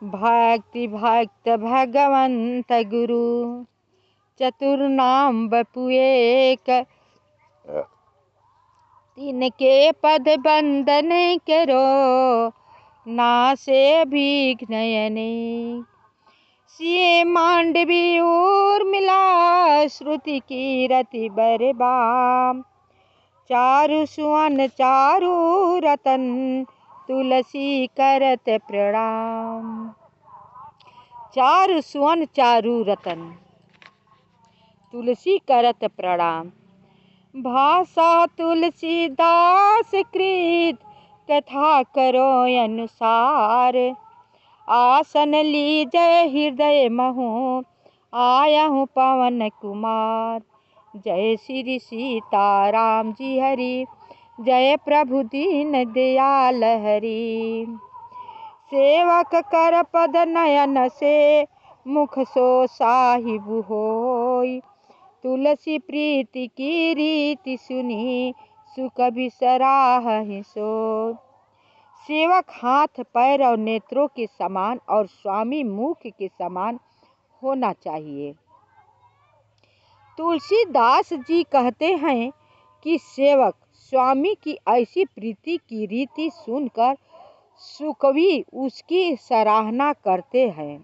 भक्ति भक्त भगवंत गुरु, चतुर्नाम बपु एक। तिनके पद बंदन करो, नासे विघ्न अनेक। सिए मांडवी उर्मिला, श्रुति कीरति बरबाम। चारु सुवन चारु रतन, तुलसी करत प्रणाम। चारु सुवन चारु रतन, तुलसी करत प्रणाम। भाषा तुलसीदास कृत, कथा करो अनुसार। आसन लीजय हृदय महु, आयहु पवन कुमार। जय श्री सीताराम जी हरि, जय प्रभु दीन दयाल हरि। सेवक कर पद नयन से, मुख सो साहिब होय। तुलसी प्रीति की रीति सुनी, सुख बिसराहि सोय। सेवक हाथ पैर और नेत्रों के समान और स्वामी मुख के समान होना चाहिए। तुलसीदास जी कहते हैं कि सेवक स्वामी की ऐसी प्रीति की रीति सुनकर सुकवि उसकी सराहना करते हैं।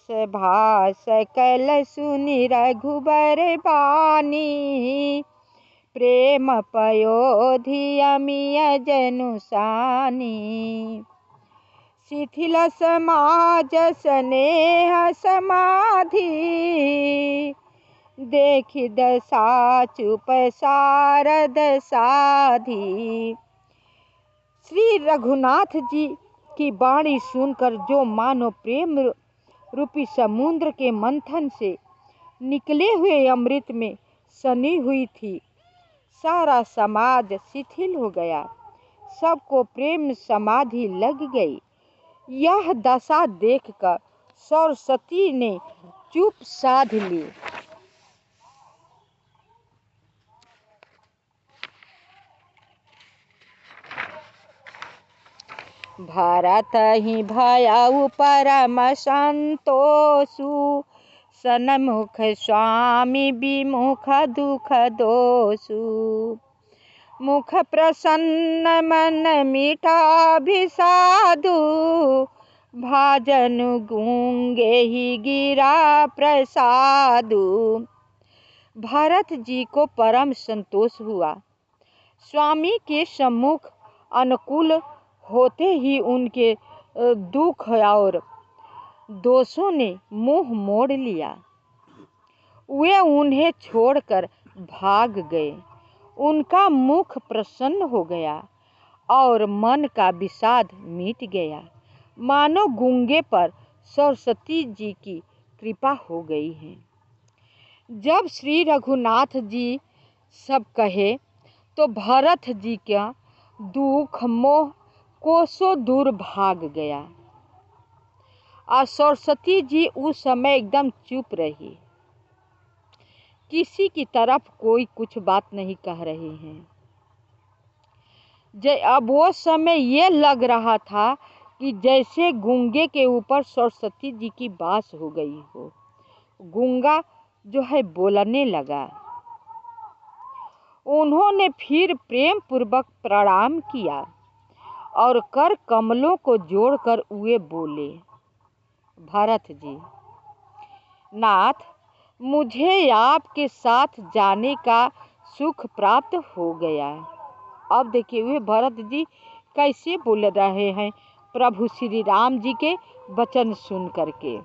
सभा सकल सुनि रघुबर बानी, प्रेम पयोधि अमिय जनु सानी। शिथिल समाज स्नेह समाधि, देखि दशा चुप सारद साधी। श्री रघुनाथ जी की वाणी सुनकर जो मानो प्रेम रूपी समुद्र के मंथन से निकले हुए अमृत में सनी हुई थी, सारा समाज शिथिल हो गया, सबको प्रेम समाधि लग गई। यह दशा देखकर सरस्वती ने चुप साध ली। भरत ही भयउ परम संतोषु, सन्मुख स्वामी विमुख दुख दोषु। मुख प्रसन्न मन मीठा विषादु, भाजनु गूंगे ही गिरा प्रसादु। भरत जी को परम संतोष हुआ। स्वामी के सम्मुख अनुकूल होते ही उनके दुख और दोषों ने मुंह मोड़ लिया। वे उन्हें छोड़कर भाग गए। उनका मुख प्रसन्न हो गया और मन का विषाद मिट गया, मानो गूंगे पर सरस्वती जी की कृपा हो गई है। जब श्री रघुनाथ जी सब कहे तो भरत जी का दुख मोह कोसों दूर भाग गया और सरस्वती जी उस समय एकदम चुप रही। किसी की तरफ कोई कुछ बात नहीं कह रहे हैं। अब वो समय ये लग रहा था कि जैसे गूंगे के ऊपर सरस्वती जी की बास हो गई हो। गूंगा जो है बोलने लगा। उन्होंने फिर प्रेम पूर्वक प्रणाम किया और कर कमलों को जोड़कर वे बोले, भरत जी, नाथ, मुझे आपके साथ जाने का सुख प्राप्त हो गया। अब देखिए वे भरत जी कैसे बोल रहे हैं प्रभु श्री राम जी के वचन सुन करके।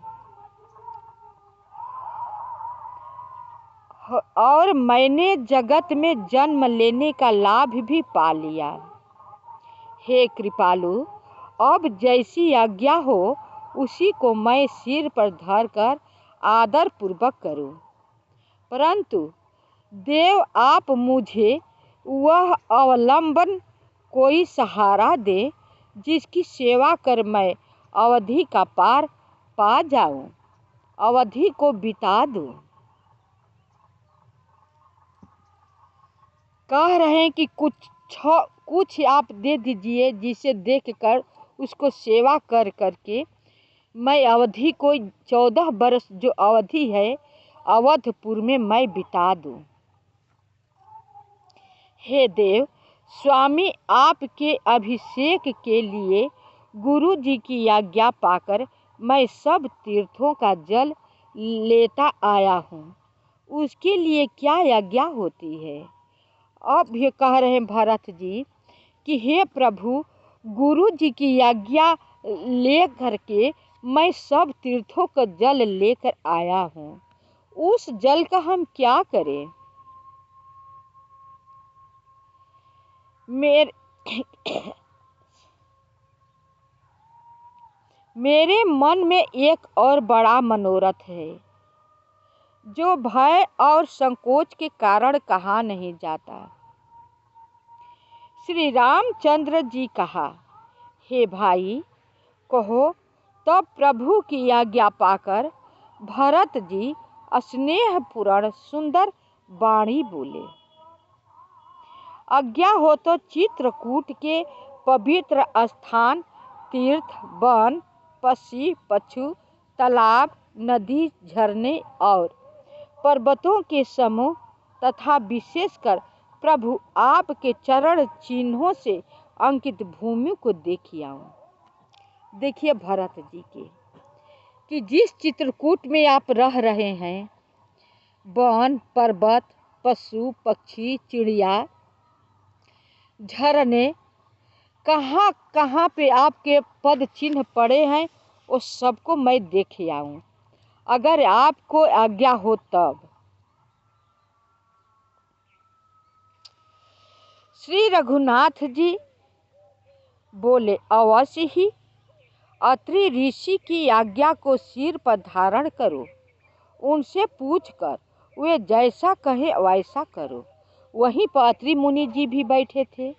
और मैंने जगत में जन्म लेने का लाभ भी पा लिया। हे कृपालु, अब जैसी आज्ञा हो उसी को मैं सिर पर धरकर आदर पूर्वक करूं। परंतु देव आप मुझे वह अवलंबन कोई सहारा दे जिसकी सेवा कर मैं अवधि का पार पा जाऊं, अवधि को बिता दूं। कह रहे हैं कि कुछ आप दे दीजिए जिसे देखकर उसको सेवा कर करके मैं अवधि को 14 वर्ष जो अवधि है अवधपुर में मैं बिता दूं। हे देव, स्वामी आपके अभिषेक के लिए गुरु जी की आज्ञा पाकर मैं सब तीर्थों का जल लेता आया हूँ। उसके लिए क्या आज्ञा होती है? अब ये कह रहे हैं भरत जी कि हे प्रभु, गुरु जी की आज्ञा ले करके मैं सब तीर्थों का जल लेकर आया हूँ। उस जल का हम क्या करें? मेरे मन में एक और बड़ा मनोरथ है जो भय और संकोच के कारण कहा नहीं जाता। श्री रामचंद्र जी कहा, हे भाई कहो। तब प्रभु की आज्ञा पाकर भरत जी स्नेहपूर्ण सुंदर वाणी बोले, आज्ञा हो तो चित्रकूट के पवित्र स्थान, तीर्थ, वन, पक्षी, पशु, तालाब, नदी, झरने और पर्वतों के समूह तथा विशेषकर प्रभु आपके चरण चिन्हों से अंकित भूमि को देखी आऊं। देखिए भरत जी के कि जिस चित्रकूट में आप रह रहे हैं, वन, पर्वत, पशु, पक्षी, चिड़िया, झरने, कहाँ कहाँ पे आपके पद चिन्ह पड़े हैं, वो सबको मैं देख आऊं, अगर आपको आज्ञा हो तब। श्री रघुनाथ जी बोले, अवश्य ही। अत्रि ऋषि की आज्ञा को सिर पर धारण करो, उनसे पूछकर वे जैसा कहे वैसा करो। वहीं पर अत्रि मुनि जी भी बैठे थे,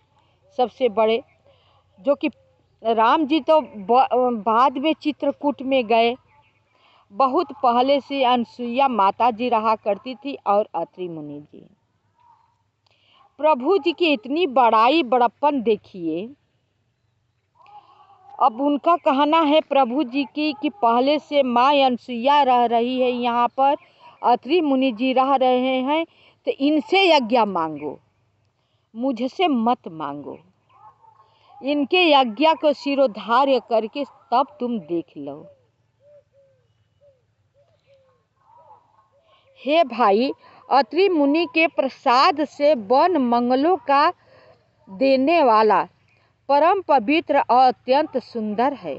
सबसे बड़े, जो कि राम जी तो बाद में चित्रकूट में गए। बहुत पहले से अनसुईया माता जी रहा करती थी और अत्रि मुनि जी। प्रभु जी की इतनी बड़ाई बड़प्पन देखिए। अब उनका कहना है प्रभु जी की कि पहले से माँ अनसुईया रह रही है यहाँ पर, अत्रि मुनि जी रह रहे हैं, तो इनसे आज्ञा मांगो, मुझसे मत मांगो। इनके आज्ञा को शिरोधार्य करके तब तुम देख लो। हे भाई, अत्रि मुनि के प्रसाद से वन मंगलों का देने वाला परम पवित्र और अत्यंत सुंदर है।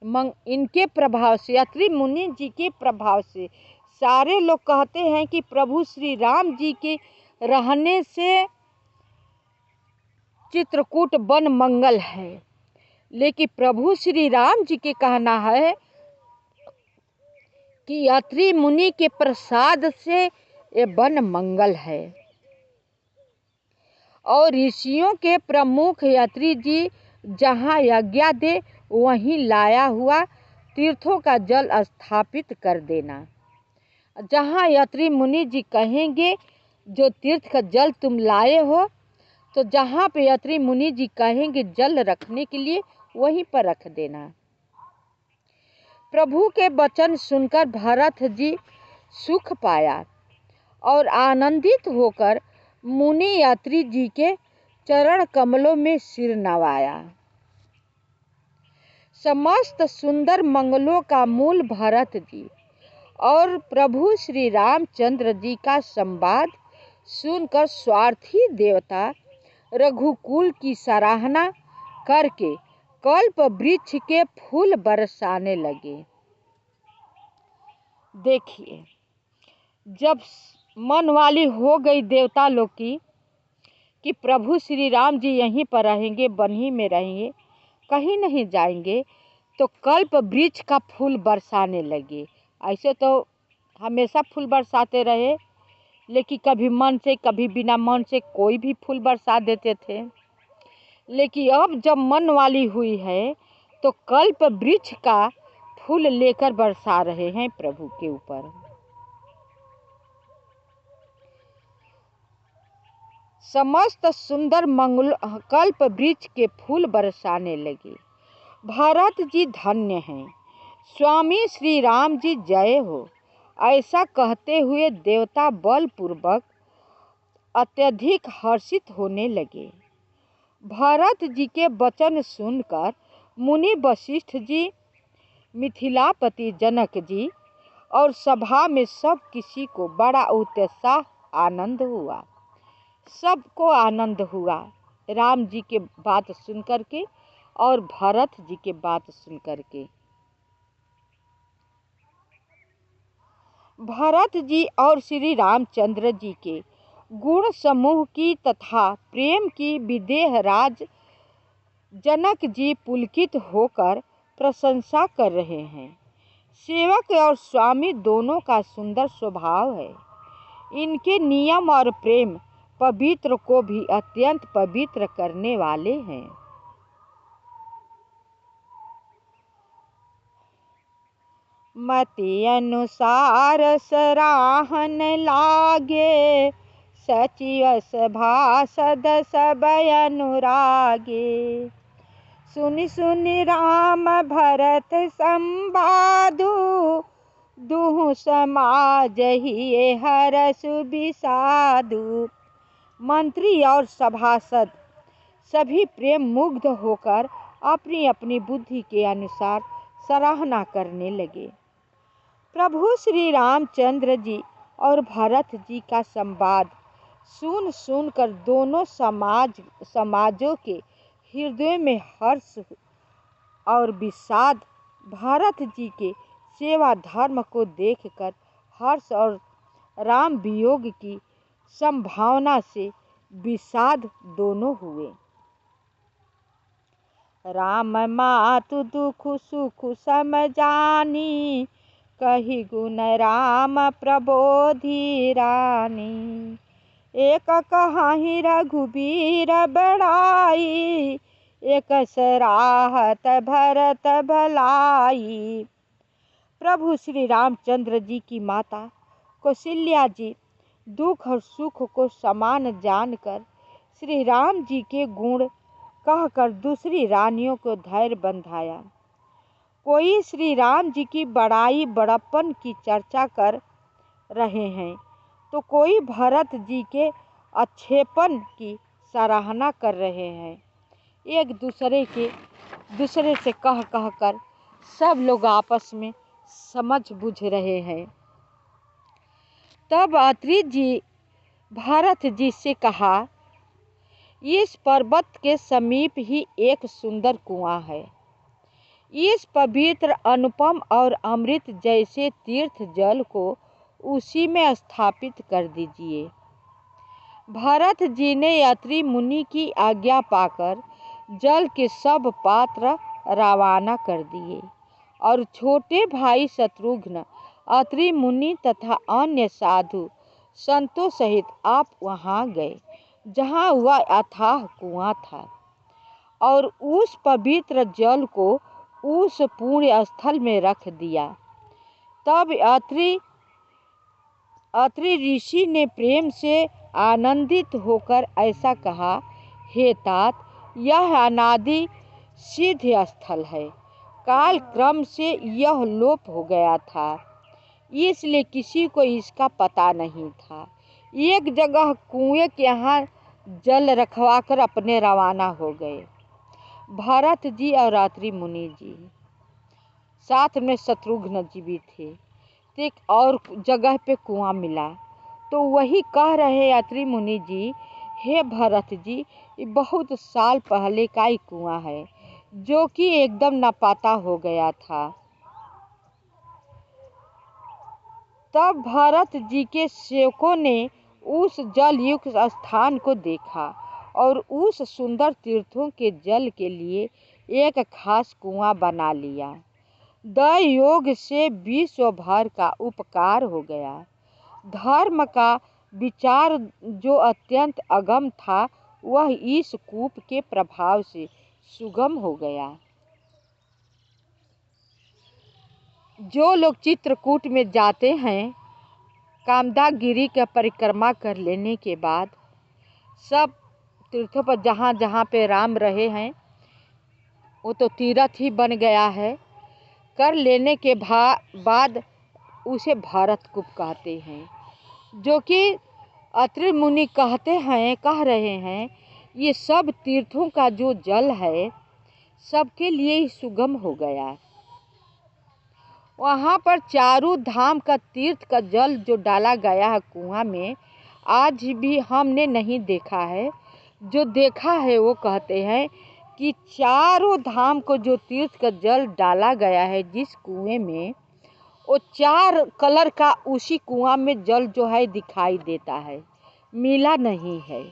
इनके प्रभाव से, अत्रि मुनि जी के प्रभाव से सारे लोग कहते हैं कि प्रभु श्री राम जी के रहने से चित्रकूट वन मंगल है। लेकिन प्रभु श्री राम जी के कहना है कि अत्रि मुनि के प्रसाद से ये वन मंगल है। और ऋषियों के प्रमुख अत्रि जी जहाँ आज्ञा दे वहीं लाया हुआ तीर्थों का जल स्थापित कर देना। जहाँ अत्रि मुनि जी कहेंगे जो तीर्थ का जल तुम लाए हो, तो जहाँ पे अत्रि मुनि जी कहेंगे जल रखने के लिए वहीं पर रख देना। प्रभु के वचन सुनकर भरत जी सुख पाया और आनंदित होकर मुनि अत्रि जी के चरण कमलों में सिर नवाया। समस्त सुंदर मंगलों का मूल भरत जी और प्रभु श्री रामचंद्र जी का संवाद सुनकर स्वार्थी देवता रघुकुल की सराहना करके कल्प वृक्ष के फूल बरसाने लगे। देखिए, जब मन वाली हो गई देवता लोग की कि प्रभु श्री राम जी यहीं पर रहेंगे, वन में रहेंगे, कहीं नहीं जाएंगे, तो कल्प वृक्ष का फूल बरसाने लगे। ऐसे तो हमेशा फूल बरसाते रहे, लेकिन कभी मन से कभी बिना मन से कोई भी फूल बरसा देते थे। लेकिन अब जब मन वाली हुई है तो कल्प वृक्ष का फूल लेकर बरसा रहे हैं प्रभु के ऊपर। समस्त सुंदर मंगल कल्प वृक्ष के फूल बरसाने लगे। भरत जी धन्य हैं, स्वामी श्री राम जी जय हो। ऐसा कहते हुए देवता बलपूर्वक अत्यधिक हर्षित होने लगे। भरत जी के वचन सुनकर मुनि वशिष्ठ जी, मिथिलापति जनक जी और सभा में सब किसी को बड़ा उत्साह आनंद हुआ। सबको आनंद हुआ राम जी के बात सुन करके और भरत जी के बात सुन करके। भरत जी और श्री रामचंद्र जी के गुण समूह की तथा प्रेम की विदेह राज जनक जी पुलकित होकर प्रशंसा कर रहे हैं। सेवक और स्वामी दोनों का सुंदर स्वभाव है। इनके नियम और प्रेम पवित्र को भी अत्यंत पवित्र करने वाले हैं। मति अनुसार सराहन लागे, सचिव सभासद सब अनुरागे। सुनि सुनि राम भरत संवादु, दुहु समाज ही हरसु विषादु। मंत्री और सभासद सभी प्रेम मुग्ध होकर अपनी अपनी बुद्धि के अनुसार सराहना करने लगे। प्रभु श्री रामचंद्र जी और भरत जी का संवाद सुन सुनकर दोनों समाजों के हृदय में हर्ष और विषाद, भरत जी के सेवा धर्म को देखकर हर्ष और राम वियोग की संभावना से विषाद दोनों हुए। राम मातु दुख सुख समझानी, कही गुण राम प्रबोधि रानी। एक कहाही रघुबीर बड़ाई, एक सराहत भरत भलाई। प्रभु श्री रामचंद्र जी की माता कौशल्या जी दुख और सुख को समान जानकर श्री राम जी के गुण कहकर दूसरी रानियों को धैर्य बंधाया। कोई श्री राम जी की बड़ाई बड़प्पन की चर्चा कर रहे हैं तो कोई भरत जी के अच्छेपन की सराहना कर रहे हैं। एक दूसरे से कह कर सब लोग आपस में समझ बुझ रहे हैं। तब अत्रि जी भरत जी से कहा, इस पर्वत के समीप ही एक सुंदर कुआं है। इस पवित्र अनुपम और अमृत जैसे तीर्थ जल को उसी में स्थापित कर दीजिए। भरत जी ने अत्रि मुनि की आज्ञा पाकर जल के सब पात्र रवाना कर दिए और छोटे भाई शत्रुघ्न, अत्रि मुनि तथा अन्य साधु संतों सहित आप वहां गए जहां वह अथाह कुआं था और उस पवित्र जल को उस पुण्य स्थल में रख दिया। तब अत्रि ऋषि ने प्रेम से आनंदित होकर ऐसा कहा, हे तात, यह अनादि सिद्ध स्थल है। काल क्रम से यह लोप हो गया था, इसलिए किसी को इसका पता नहीं था। एक जगह कुएं के यहाँ जल रखवाकर अपने रवाना हो गए। भरत जी और अत्रि मुनि जी, साथ में शत्रुघ्न जी भी थे। एक और जगह पे कुआं मिला तो वही कह रहे अत्रि मुनि जी, हे भरत जी, ये बहुत साल पहले का ही कुआं है जो कि एकदम नापता हो गया था। तब भरत जी के सेवकों ने उस जल युक्त स्थान को देखा और उस सुंदर तीर्थों के जल के लिए एक खास कुआं बना लिया। दय योग से विश्व भर का उपकार हो गया। धर्म का विचार जो अत्यंत अगम था वह इस कूप के प्रभाव से सुगम हो गया। जो लोग चित्रकूट में जाते हैं, कामदागिरी का परिक्रमा कर लेने के बाद सब तीर्थों पर जहाँ जहाँ पे राम रहे हैं वो तो तीर्थ ही बन गया है। कर लेने के बाद उसे भरत कूप कहते हैं, जो कि अत्रि मुनि कह रहे हैं ये सब तीर्थों का जो जल है सबके लिए ही सुगम हो गया। वहाँ पर चारों धाम का तीर्थ का जल जो डाला गया है कुआं में, आज भी हमने नहीं देखा है। जो देखा है वो कहते हैं कि चारों धाम को जो तीर्थ का जल डाला गया है जिस कुएं में, वो 4 कलर का उसी कुआं में जल जो है दिखाई देता है, मिला नहीं है।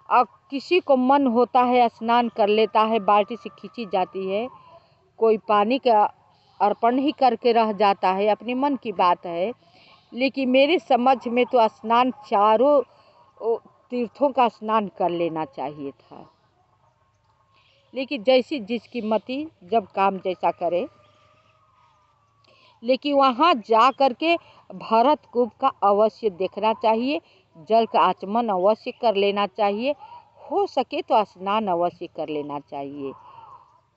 अब किसी को मन होता है स्नान कर लेता है, बाल्टी से खींची जाती है, कोई पानी का अर्पण ही करके रह जाता है, अपने मन की बात है। लेकिन मेरी समझ में तो स्नान चारों तीर्थों का स्नान कर लेना चाहिए था। लेकिन जैसी जिसकी मति, जब काम जैसा करे। लेकिन वहाँ जा कर के भरत कूप का अवश्य देखना चाहिए, जल का आचमन अवश्य कर लेना चाहिए, हो सके तो स्नान अवश्य कर लेना चाहिए,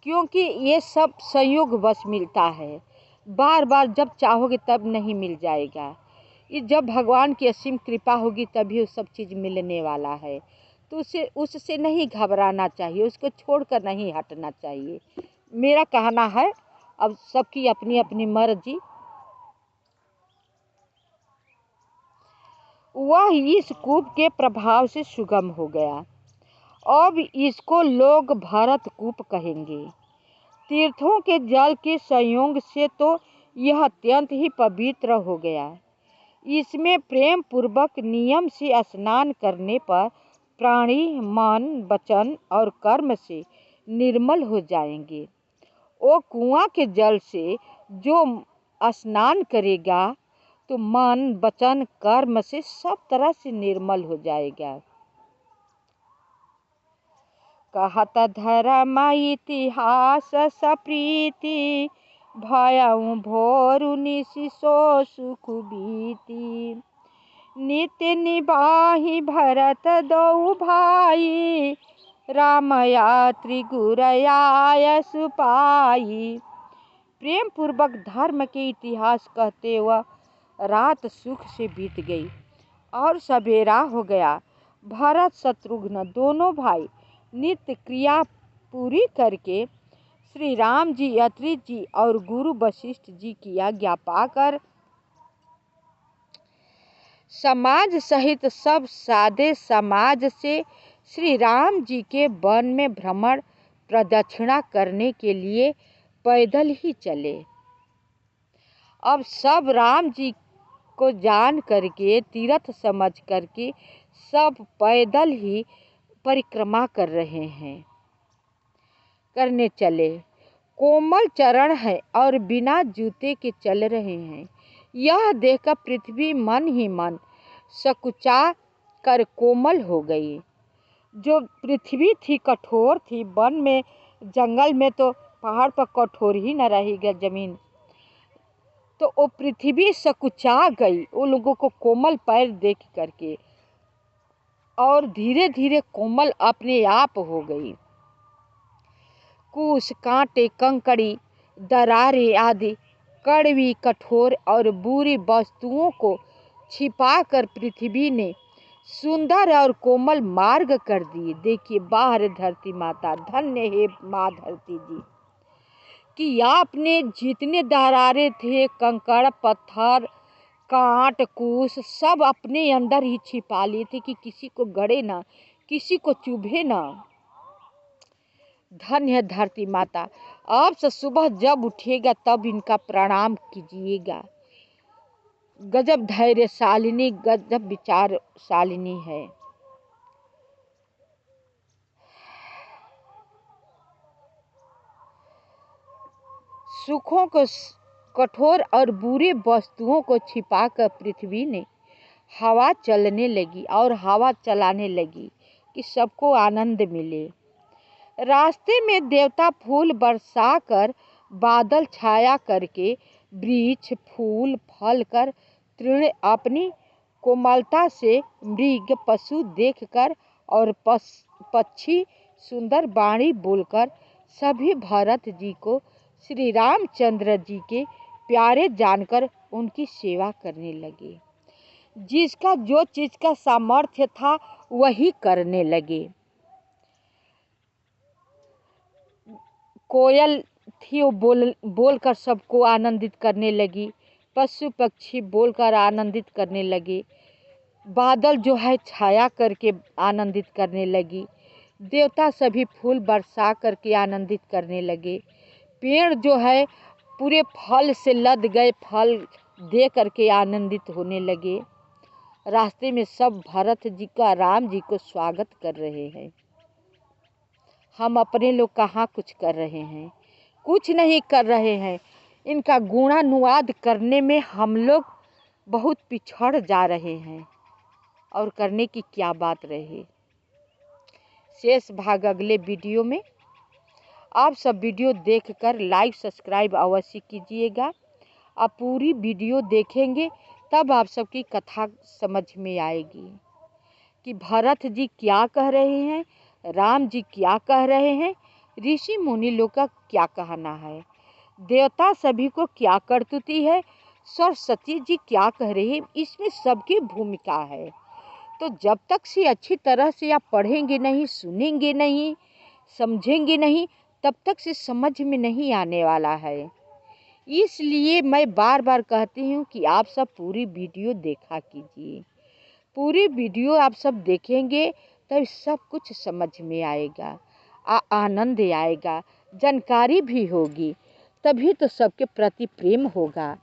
क्योंकि ये सब संयोग बस मिलता है। बार बार जब चाहोगे तब नहीं मिल जाएगा। ये जब भगवान की असीम कृपा होगी तभी वो सब चीज़ मिलने वाला है। तो उससे नहीं घबराना चाहिए, उसको छोड़कर नहीं हटना चाहिए, मेरा कहना है। अब सबकी अपनी अपनी मर्जी। वह इस कूप के प्रभाव से सुगम हो गया। अब इसको लोग भरत कूप कहेंगे। तीर्थों के जल के संयोग से तो यह अत्यंत ही पवित्र हो गया। इसमें प्रेम पूर्वक नियम से स्नान करने पर प्राणी मन वचन और कर्म से निर्मल हो जाएंगे। वो कुआं के जल से जो स्नान करेगा तो मन वचन कर्म से सब तरह से निर्मल हो जाएगा। कहत धर्म इतिहास सप्रीति, भयउ भोरु निशिशो सुख बीती। नित्य निबाहि भरत दो भाई, राम यात्री गुरयाय सुपाई। प्रेम पूर्वक धर्म के इतिहास कहते हुआ रात सुख से बीत गई और सवेरा हो गया। भरत शत्रुघ्न दोनों भाई नित्य क्रिया पूरी करके श्री राम जी, अत्रि जी और गुरु वशिष्ठ जी की आज्ञा पाकर समाज सहित सब सादे समाज से श्री राम जी के वन में भ्रमण प्रदक्षिणा करने के लिए पैदल ही चले। अब सब राम जी को जान करके, तीर्थ समझ करके सब पैदल ही परिक्रमा कर रहे हैं, करने चले। कोमल चरण है और बिना जूते के चल रहे हैं। यह देखकर पृथ्वी मन ही मन सकुचा कर कोमल हो गई। जो पृथ्वी थी कठोर थी, वन में जंगल में तो पहाड़ पर कठोर ही न रहेगा जमीन, तो वो पृथ्वी सकुचा गई उन लोगों को कोमल पैर देख करके, और धीरे धीरे कोमल अपने आप हो गई। कुश कांटे कंकड़ी दरारे आदि कड़वी कठोर और बुरी वस्तुओं को छिपाकर पृथ्वी ने सुंदर और कोमल मार्ग कर दिए। देखिए बाहर धरती माता, धन्य है माँ धरती जी, कि आपने जितने दरारे थे, कंकड़ पत्थर कांट कूस सब अपने अंदर ही छिपा लिए थे कि किसी को गड़े ना, किसी को चुभे ना। धन्य है धरती माता। अब से सुबह जब उठेगा तब इनका प्रणाम कीजिएगा। गजब धैर्यशालिनी, गजब विचारशालिनी है। सुखों को, कठोर और बुरे वस्तुओं को छिपाकर पृथ्वी ने हवा चलने लगी और हवा चलाने लगी कि सबको आनंद मिले। रास्ते में देवता फूल बरसाकर, बादल छाया करके, वृक्ष फूल फल कर तृण अपनी कोमलता से मृग पशु देखकर और पक्षी सुंदर वाणी बोलकर सभी भरत जी को श्री रामचंद्र जी के प्यारे जानकर उनकी सेवा करने लगे। जिसका जो चीज का सामर्थ्य था वही करने लगे। कोयल थी, वो बोलकर सबको आनंदित करने लगी। पशु पक्षी बोलकर आनंदित करने लगे। बादल जो है छाया करके आनंदित करने लगी। देवता सभी फूल बरसा करके आनंदित करने लगे। पेड़ जो है पूरे फल से लद गए, फल दे करके आनंदित होने लगे। रास्ते में सब भरत जी का, राम जी को स्वागत कर रहे हैं। हम अपने लोग कहाँ कुछ कर रहे हैं? कुछ नहीं कर रहे हैं। इनका गुणानुवाद करने में हम लोग बहुत पिछड़ जा रहे हैं, और करने की क्या बात रही। शेष भाग अगले वीडियो में। आप सब वीडियो देखकर लाइक सब्सक्राइब अवश्य कीजिएगा। आप पूरी वीडियो देखेंगे तब आप सबकी कथा समझ में आएगी कि भरत जी क्या कह रहे हैं, राम जी क्या कह रहे हैं, ऋषि मुनि लोग का क्या कहना है, देवता सभी को क्या करतुती है, सरस्वती जी क्या कह रही है, इसमें सबकी भूमिका है। तो जब तक से अच्छी तरह से आप पढ़ेंगे नहीं, सुनेंगे नहीं, समझेंगे नहीं, तब तक से समझ में नहीं आने वाला है। इसलिए मैं बार बार कहती हूँ कि आप सब पूरी वीडियो देखा कीजिए। पूरी वीडियो आप सब देखेंगे तो सब कुछ समझ में आएगा, आनंद आएगा, जानकारी भी होगी, तभी तो सबके प्रति प्रेम होगा।